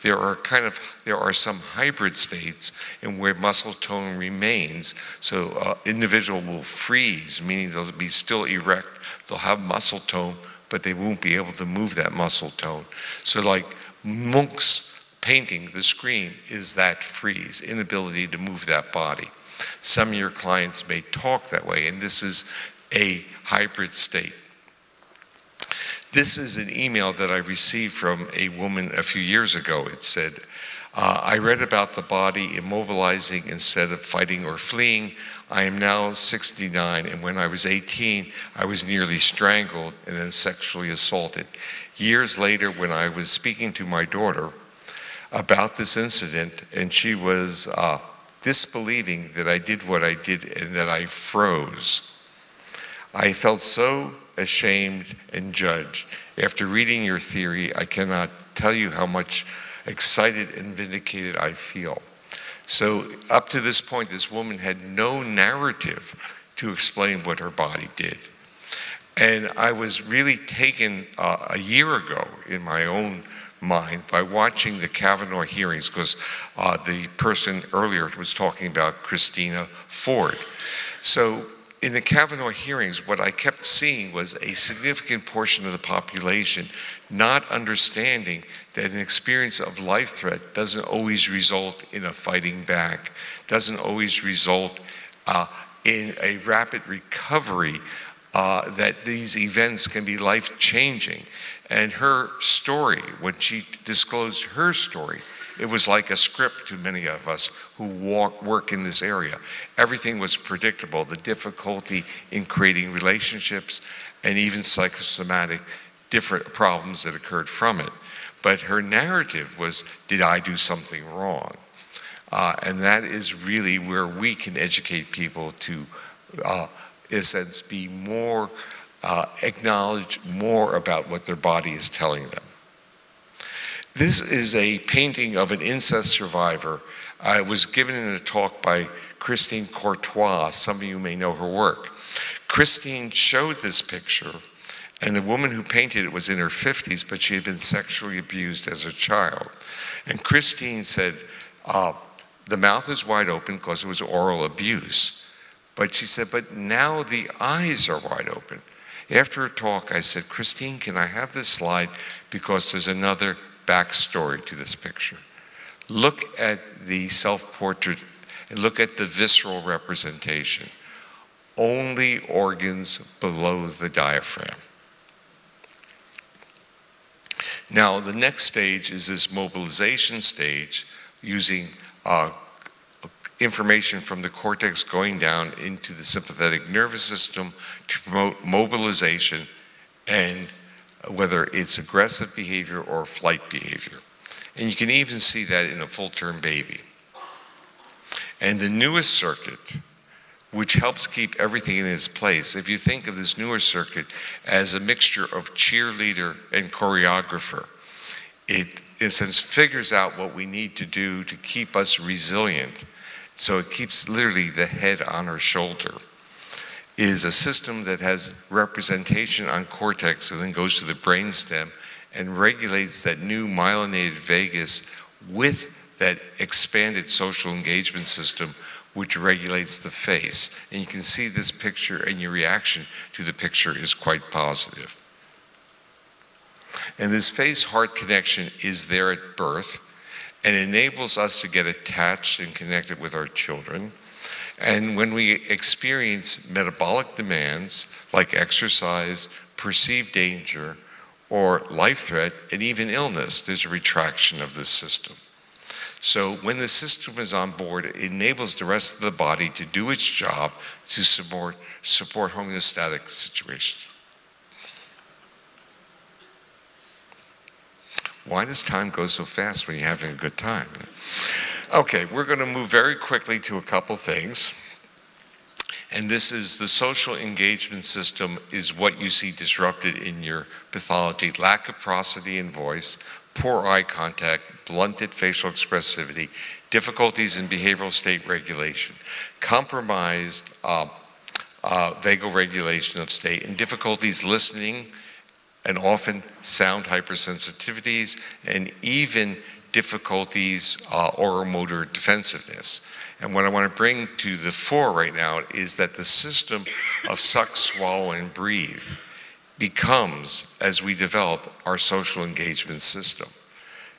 Speaker 1: There are some hybrid states in where muscle tone remains. So individual will freeze, meaning they'll be still erect. They'll have muscle tone, but they won't be able to move that muscle tone. So like Munch's painting, the scream is that freeze, inability to move that body. Some of your clients may talk that way, and this is a hybrid state. This is an email that I received from a woman a few years ago. It said, I read about the body immobilizing instead of fighting or fleeing. I am now 69, and when I was 18, I was nearly strangled and then sexually assaulted. Years later, when I was speaking to my daughter about this incident, and she was disbelieving that I did what I did and that I froze, I felt so ashamed and judged. After reading your theory, I cannot tell you how much excited and vindicated I feel. So up to this point, this woman had no narrative to explain what her body did. And I was really taken a year ago in my own mind by watching the Kavanaugh hearings, because the person earlier was talking about Christina Ford. So in the Kavanaugh hearings, what I kept seeing was a significant portion of the population not understanding that an experience of life threat doesn't always result in a fighting back, doesn't always result in a rapid recovery, that these events can be life-changing. And her story, when she disclosed her story, It was like a script to many of us who work in this area. Everything was predictable, the difficulty in creating relationships and even psychosomatic different problems that occurred from it. But her narrative was, did I do something wrong? And that is really where we can educate people to, in a sense, be more, acknowledge more about what their body is telling them. This is a painting of an incest survivor. It was given in a talk by Christine Courtois. Some of you may know her work. Christine showed this picture, and the woman who painted it was in her 50s, but she had been sexually abused as a child. And Christine said, the mouth is wide open because it was oral abuse. But she said, but now the eyes are wide open. After her talk, I said, Christine, can I have this slide? Because there's another backstory to this picture. Look at the self-portrait and look at the visceral representation. Only organs below the diaphragm. Now, the next stage is this mobilization stage, using information from the cortex going down into the sympathetic nervous system to promote mobilization, and whether it's aggressive behavior or flight behavior. And you can even see that in a full-term baby. And the newest circuit, which helps keep everything in its place, if you think of this newer circuit as a mixture of cheerleader and choreographer, it in a sense figures out what we need to do to keep us resilient. So it keeps literally the head on our shoulder. It is a system that has representation on cortex and then goes to the brainstem and regulates that new myelinated vagus with that expanded social engagement system, which regulates the face. And you can see this picture, and your reaction to the picture is quite positive. And this face-heart connection is there at birth and enables us to get attached and connected with our children. And when we experience metabolic demands like exercise, perceived danger, or life threat, and even illness, there's a retraction of this system. So when the system is on board, it enables the rest of the body to do its job to support homeostatic situations. Why does time go so fast when you're having a good time? Okay, we're going to move very quickly to a couple things. And this is the social engagement system is what you see disrupted in your pathology. Lack of prosody in voice, poor eye contact, blunted facial expressivity, difficulties in behavioral state regulation, compromised vagal regulation of state, and difficulties listening, and often sound hypersensitivities, and even difficulties oromotor defensiveness. And what I want to bring to the fore right now is that the system of suck, swallow, and breathe becomes, as we develop, our social engagement system.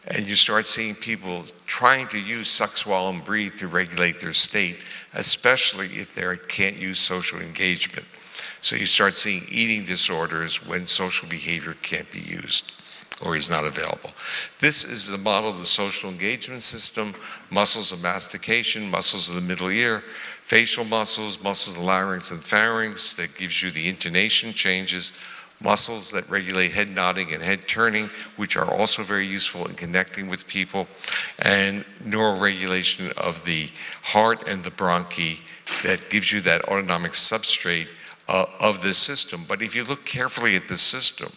Speaker 1: And you start seeing people trying to use suck, swallow, and breathe to regulate their state, especially if they can't use social engagement. So you start seeing eating disorders when social behavior can't be used or is not available. This is the model of the social engagement system: muscles of mastication, muscles of the middle ear, facial muscles, muscles of the larynx and pharynx that gives you the intonation changes, muscles that regulate head nodding and head turning, which are also very useful in connecting with people, and neuroregulation of the heart and the bronchi that gives you that autonomic substrate of this system. But if you look carefully at the system,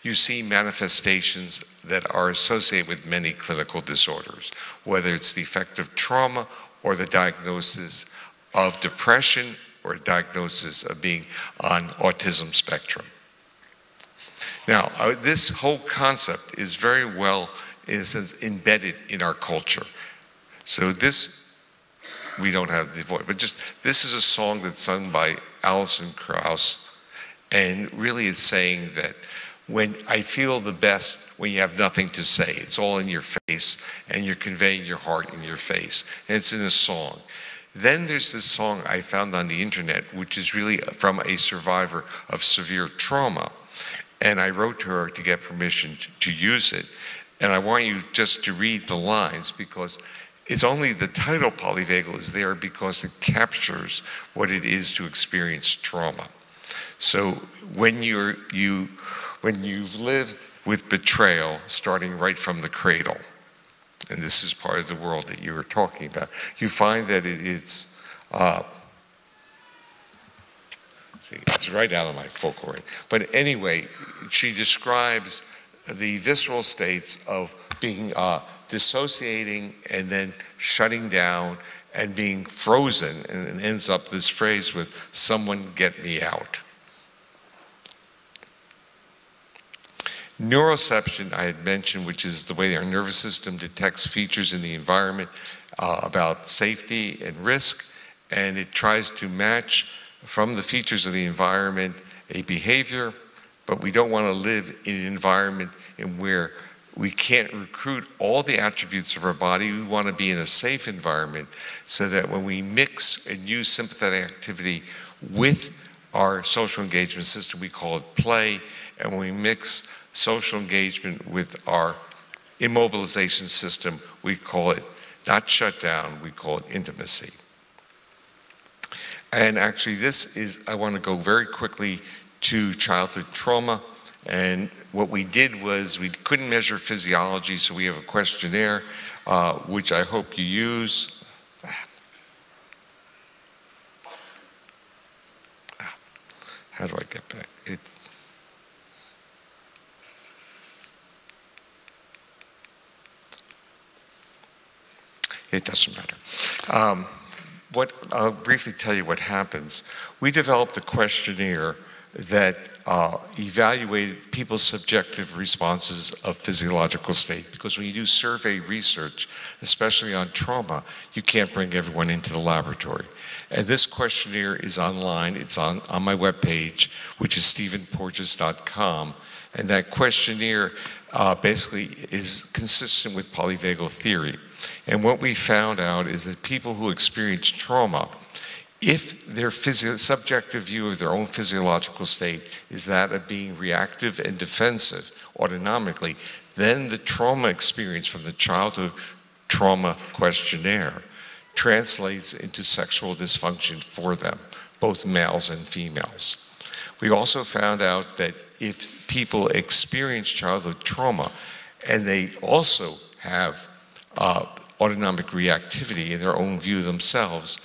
Speaker 1: you see manifestations that are associated with many clinical disorders, whether it's the effect of trauma or the diagnosis of depression or a diagnosis of being on autism spectrum. Now, this whole concept is very well, in a sense, embedded in our culture. So this, we don't have the voice, but just, this is a song that's sung by Alison Krauss, and really it's saying that when I feel the best when you have nothing to say. It's all in your face, and you're conveying your heart in your face, and it's in a song. Then there's this song I found on the internet, which is really from a survivor of severe trauma, and I wrote to her to get permission to use it. And I want you just to read the lines because it's only the title polyvagal is there because it captures what it is to experience trauma. So when you've lived with betrayal starting right from the cradle, and this is part of the world that you were talking about, you find that it's it's right out of my focal range. But anyway, she describes the visceral states of being dissociating and then shutting down and being frozen, and it ends up this phrase with, "Someone get me out." Neuroception, I had mentioned, which is the way our nervous system detects features in the environment about safety and risk, and it tries to match from the features of the environment a behavior, but we don't want to live in an environment in where we can't recruit all the attributes of our body. We want to be in a safe environment so that when we mix and use sympathetic activity with our social engagement system, we call it play, and when we mix social engagement with our immobilization system, we call it not shutdown, we call it intimacy. And actually I want to go very quickly to childhood trauma. And what we did was we couldn't measure physiology, so we have a questionnaire, which I hope you use. How do I get back? It doesn't matter. I'll briefly tell you what happens. We developed a questionnaire that evaluated people's subjective responses of physiological state, because when you do survey research, especially on trauma, you can't bring everyone into the laboratory. And this questionnaire is online. It's on my webpage, which is stephenporges.com. And that questionnaire basically is consistent with polyvagal theory. And what we found out is that people who experience trauma, if their subjective view of their own physiological state is that of being reactive and defensive autonomically, then the trauma experience from the childhood trauma questionnaire translates into sexual dysfunction for them, both males and females. We also found out that if people experience childhood trauma and they also have autonomic reactivity in their own view of themselves,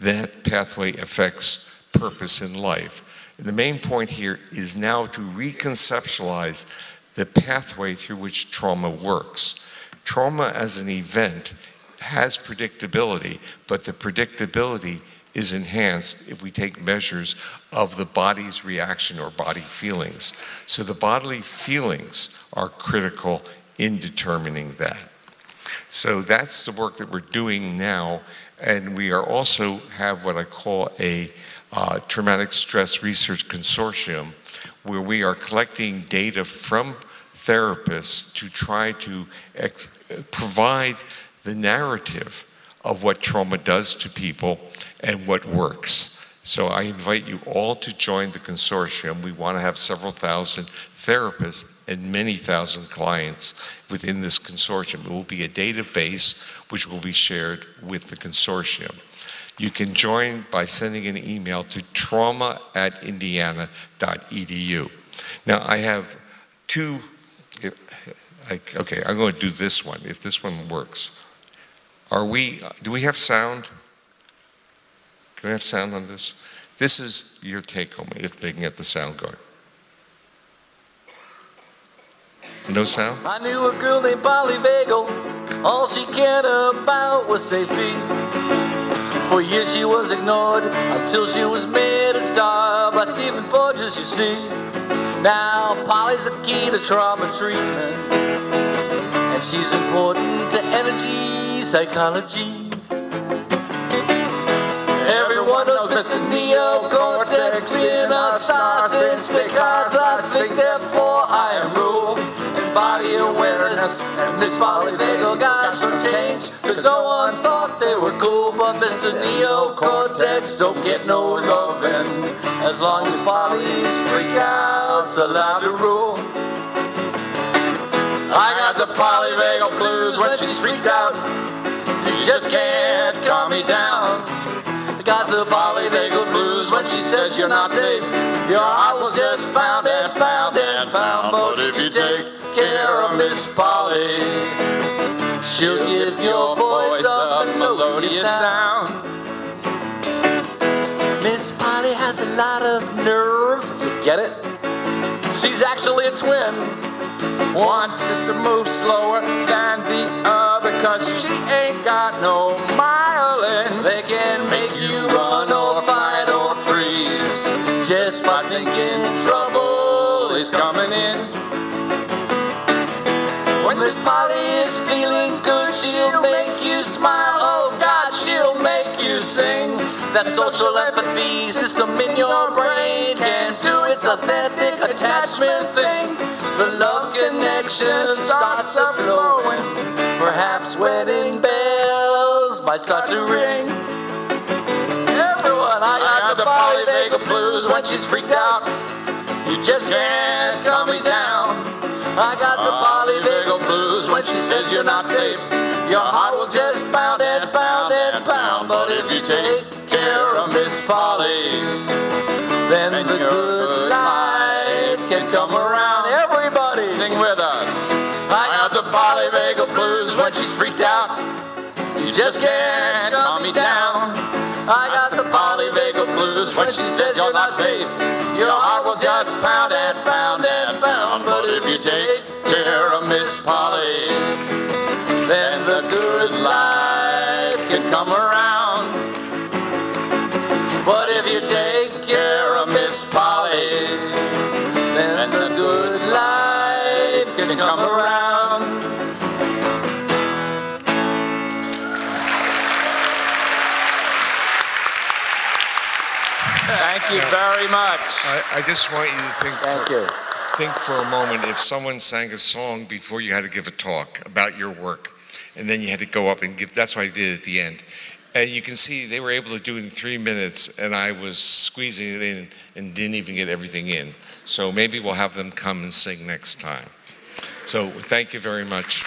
Speaker 1: that pathway affects purpose in life. And the main point here is now to reconceptualize the pathway through which trauma works. Trauma as an event has predictability, but the predictability is enhanced if we take measures of the body's reaction or body feelings. So the bodily feelings are critical in determining that. So that's the work that we're doing now, and we are also have what I call a traumatic stress research consortium, where we are collecting data from therapists to try to provide the narrative of what trauma does to people and what works. So I invite you all to join the consortium. We want to have several thousand therapists and many thousand clients within this consortium. It will be a database which will be shared with the consortium. You can join by sending an email to trauma@indiana.edu. Now I have two, okay, I'm going to do this one, if this one works. Do we have sound? Can we have sound on this? This is your take home, if they can get the sound going. No sound?
Speaker 3: I knew a girl named Polyvagal. All she cared about was safety. For years she was ignored until she was made a star by Stephen Porges, you see. Now Polly's the key to trauma treatment, and she's important to energy psychology. Everyone knows Mr. Neocortex being our star since Descartes. I think therefore I am rule. Body awareness, and Miss Polyvagal got some change, cause no one thought they were cool, but Mr. Neocortex don't get no lovin', as long as Polly's freakouts allowed to rule. I got the polyvagal blues when she's freaked out. You just can't calm me down. I got the polyvagal blues when she says you're not safe. Your heart will just pound and pound and pound. But if you take care of Miss Polly, she'll give your voice a melodious sound. Miss Polly has a lot of nerve. You get it? She's actually a twin. One sister moves slower than the other, 'cause she ain't got no myelin. They can make you run or fight or freeze just by thinking trouble is coming in. When Miss Polly is feeling good, she'll make you smile. Oh God, she'll make you sing. That social empathy system in your brain can do its authentic attachment thing. The love connection starts a flowing. Perhaps wedding bells might start to ring. Everyone, I got the polyvagal blues when she's freaked out. You just can't calm me down. I got the polyvagal blues when she says you're not safe. Your heart will just pound and pound and pound. But if you take care of Miss Polly, then the good life can come around. Everybody sing with us. I got the polyvagal blues when she's freaked out. You just can't calm me down. I got the polyvagal blues when she says you're not safe. Your heart will just pound and pound and pound. But if you take care of Miss Polly, then the good life can come around. But if you take care of Miss Polly, then the good life can come around. Thank you very much.
Speaker 1: I just want you to think for a moment, if someone sang a song before you had to give a talk about your work, and then you had to go up and give, that's what I did at the end. And you can see they were able to do it in 3 minutes, and I was squeezing it in and didn't even get everything in. So maybe we'll have them come and sing next time. So thank you very much.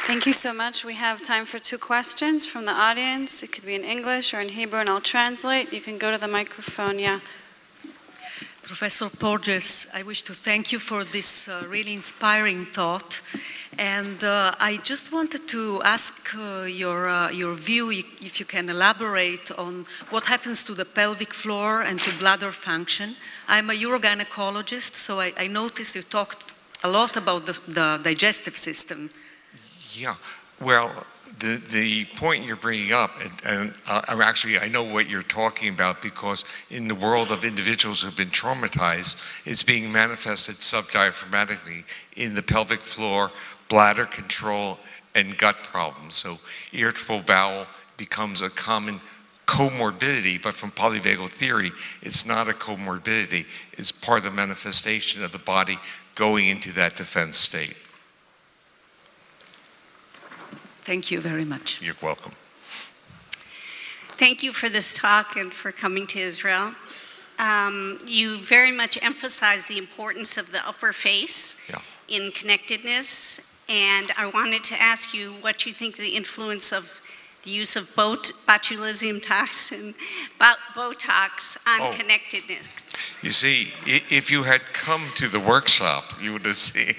Speaker 4: Thank you so much. We have time for 2 questions from the audience. It could be in English or in Hebrew, and I'll translate. You can go to the microphone, yeah.
Speaker 5: Professor Porges, I wish to thank you for this really inspiring thought. And I just wanted to ask your view, if you can elaborate on what happens to the pelvic floor and to bladder function. I'm a urogynecologist, so I noticed you talked a lot about the digestive system.
Speaker 1: Yeah, well, the point you're bringing up, and I know what you're talking about, because in the world of individuals who've been traumatized, it's being manifested subdiaphragmatically in the pelvic floor, bladder control, and gut problems. So irritable bowel becomes a common comorbidity, but from polyvagal theory, it's not a comorbidity. It's part of the manifestation of the body going into that defense state.
Speaker 5: Thank you very much.
Speaker 1: You're welcome.
Speaker 6: Thank you for this talk and for coming to Israel. You very much emphasize the importance of the upper face in connectedness, and I wanted to ask you what you think the influence of the use of botulism toxin, Botox on connectedness.
Speaker 1: You see, if you had come to the workshop, you would have seen.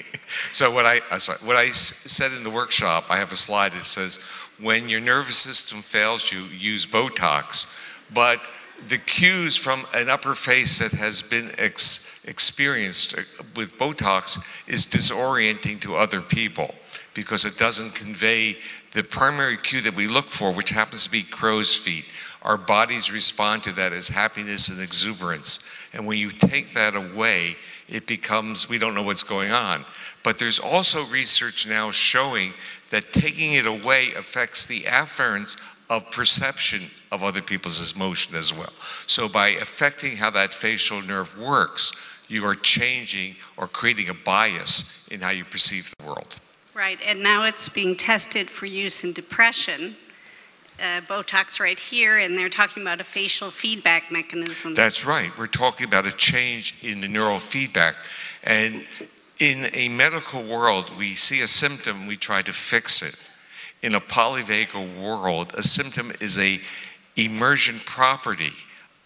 Speaker 1: So what I said in the workshop, I have a slide that says, when your nervous system fails you, use Botox. But the cues from an upper face that has been experienced with Botox is disorienting to other people, because it doesn't convey the primary cue that we look for, which happens to be crow's feet. Our bodies respond to that as happiness and exuberance. And when you take that away, it becomes, we don't know what's going on. But there's also research now showing that taking it away affects the afferents of perception of other people's emotion as well. So by affecting how that facial nerve works, you are changing or creating a bias in how you perceive the world.
Speaker 6: Right, and now it's being tested for use in depression. Botox right here, and they're talking about a facial feedback mechanism.
Speaker 1: That's right. We're talking about a change in the neural feedback. And in a medical world, we see a symptom, we try to fix it. In a polyvagal world, a symptom is an emergent property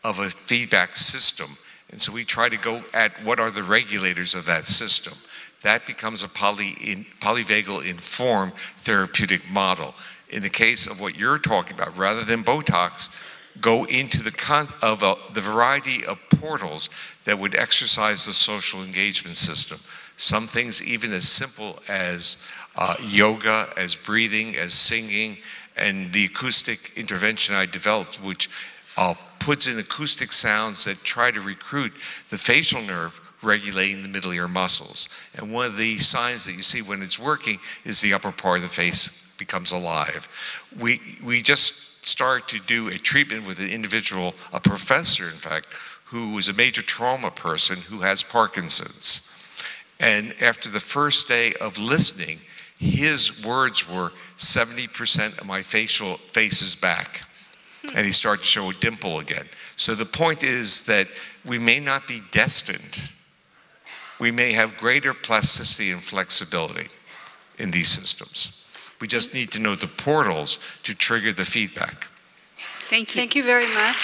Speaker 1: of a feedback system. And so we try to go at what are the regulators of that system. That becomes a polyvagal informed therapeutic model. In the case of what you're talking about, rather than Botox, go into the variety of portals that would exercise the social engagement system. Some things even as simple as yoga, as breathing, as singing, and the acoustic intervention I developed, which puts in acoustic sounds that try to recruit the facial nerve regulating the middle ear muscles. And one of the signs that you see when it's working is the upper part of the face becomes alive. We just started to do a treatment with an individual, a professor in fact, who was a major trauma person who has Parkinson's. And after the first day of listening, his words were 70% of my face is back. And he started to show a dimple again. So the point is that we may not be destined. We may have greater plasticity and flexibility in these systems. We just need to know the portals to trigger the feedback.
Speaker 6: Thank you.
Speaker 4: Thank you very much.